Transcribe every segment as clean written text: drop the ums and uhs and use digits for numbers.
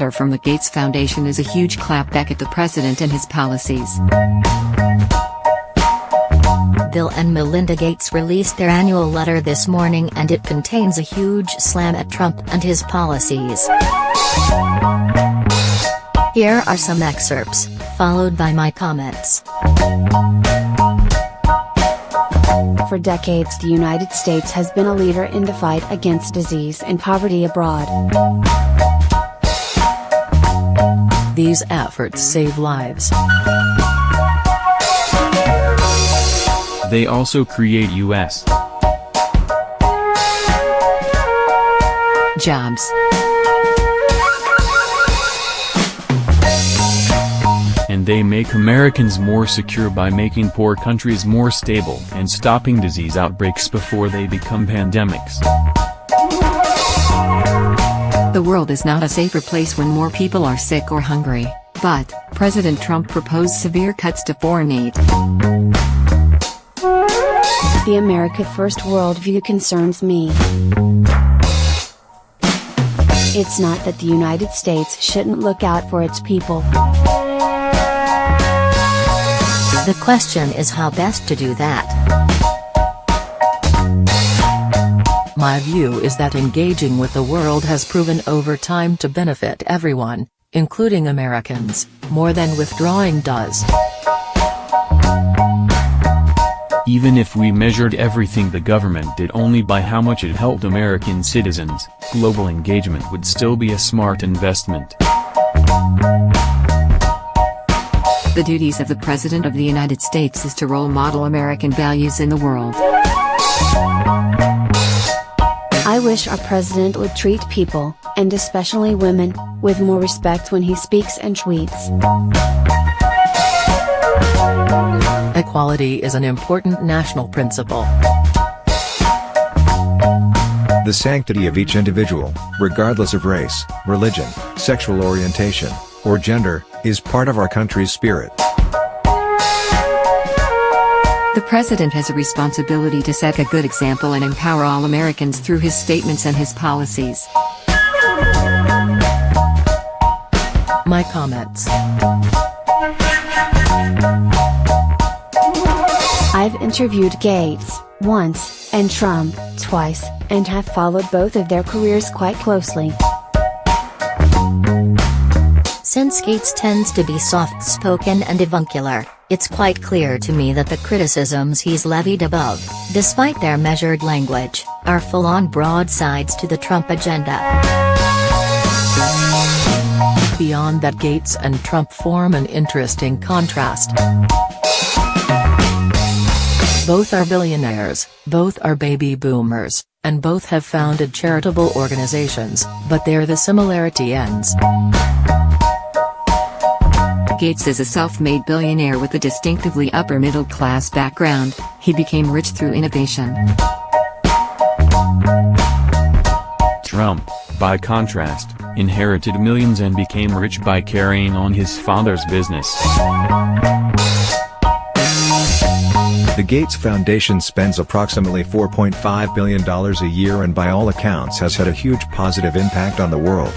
letter from the Gates Foundation is a huge clapback at the president and his policies. Bill and Melinda Gates released their annual letter this morning, and it contains a huge slam at Trump and his policies. Here are some excerpts, followed by my comments. For decades, the United States has been a leader in the fight against disease and poverty abroad. These efforts save lives. They also create U.S. jobs. And they make Americans more secure by making poor countries more stable and stopping disease outbreaks before they become pandemics. The world is not a safer place when more people are sick or hungry, but President Trump proposed severe cuts to foreign aid. The America First worldview concerns me. It's not that the United States shouldn't look out for its people. The question is how best to do that. My view is that engaging with the world has proven over time to benefit everyone, including Americans, more than withdrawing does. Even if we measured everything the government did only by how much it helped American citizens, global engagement would still be a smart investment. The duties of the President of the United States is to role model American values in the world. I wish our president would treat people, and especially women, with more respect when he speaks and tweets. Equality is an important national principle. The sanctity of each individual, regardless of race, religion, sexual orientation, or gender, is part of our country's spirit. The president has a responsibility to set a good example and empower all Americans through his statements and his policies. My comments. I've interviewed Gates once, and Trump twice, and have followed both of their careers quite closely. Since Gates tends to be soft-spoken and avuncular, it's quite clear to me that the criticisms he's levied above, despite their measured language, are full-on broadsides to the Trump agenda. Beyond that, Gates and Trump form an interesting contrast. Both are billionaires, both are baby boomers, and both have founded charitable organizations, but there the similarity ends. Gates is a self-made billionaire with a distinctively upper-middle-class background. He became rich through innovation. Trump, by contrast, inherited millions and became rich by carrying on his father's business. The Gates Foundation spends approximately $4.5 billion a year and by all accounts has had a huge positive impact on the world.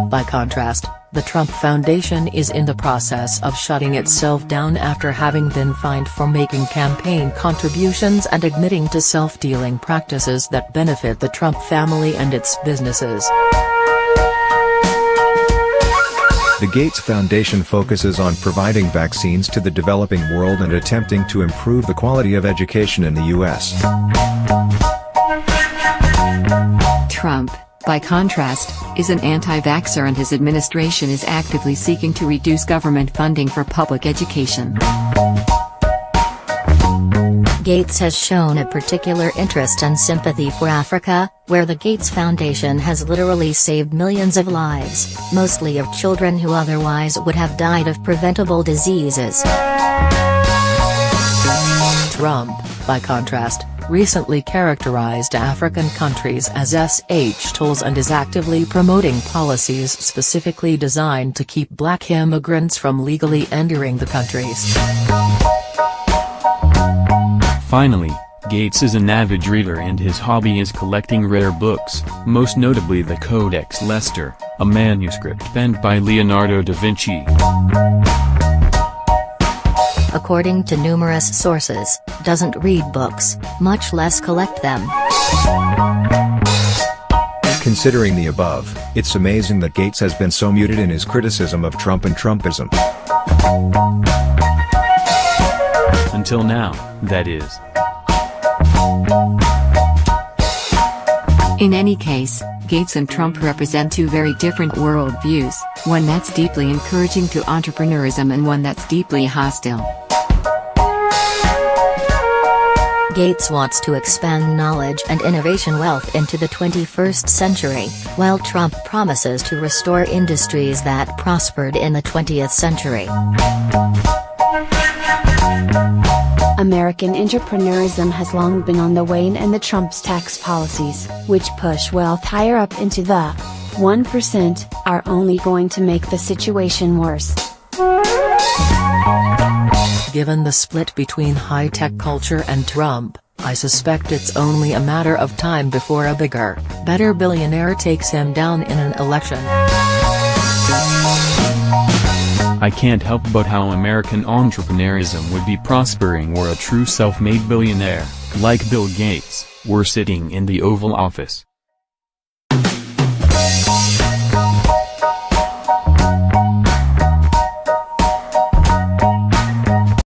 By contrast, the Trump Foundation is in the process of shutting itself down after having been fined for making campaign contributions and admitting to self-dealing practices that benefit the Trump family and its businesses. The Gates Foundation focuses on providing vaccines to the developing world and attempting to improve the quality of education in the U.S. Trump, by contrast, is an anti-vaxxer and his administration is actively seeking to reduce government funding for public education. Gates has shown a particular interest and sympathy for Africa, where the Gates Foundation has literally saved millions of lives, mostly of children who otherwise would have died of preventable diseases. Trump, by contrast, recently characterized African countries as sh-holes and is actively promoting policies specifically designed to keep black immigrants from legally entering the countries. Finally, Gates is an avid reader and his hobby is collecting rare books, most notably the Codex Leicester, a manuscript penned by Leonardo da Vinci. According to numerous sources, doesn't read books, much less collect them. Considering the above, it's amazing that Gates has been so muted in his criticism of Trump and Trumpism. Until now, that is. In any case, Gates and Trump represent two very different worldviews, one that's deeply encouraging to entrepreneurism and one that's deeply hostile. Gates wants to expand knowledge and innovation wealth into the 21st century, while Trump promises to restore industries that prospered in the 20th century. American entrepreneurism has long been on the wane, and the Trump's tax policies, which push wealth higher up into the 1%, are only going to make the situation worse. Given the split between high-tech culture and Trump, I suspect it's only a matter of time before a bigger, better billionaire takes him down in an election. I can't help but how American entrepreneurism would be prospering were a true self-made billionaire, like Bill Gates, were sitting in the Oval Office.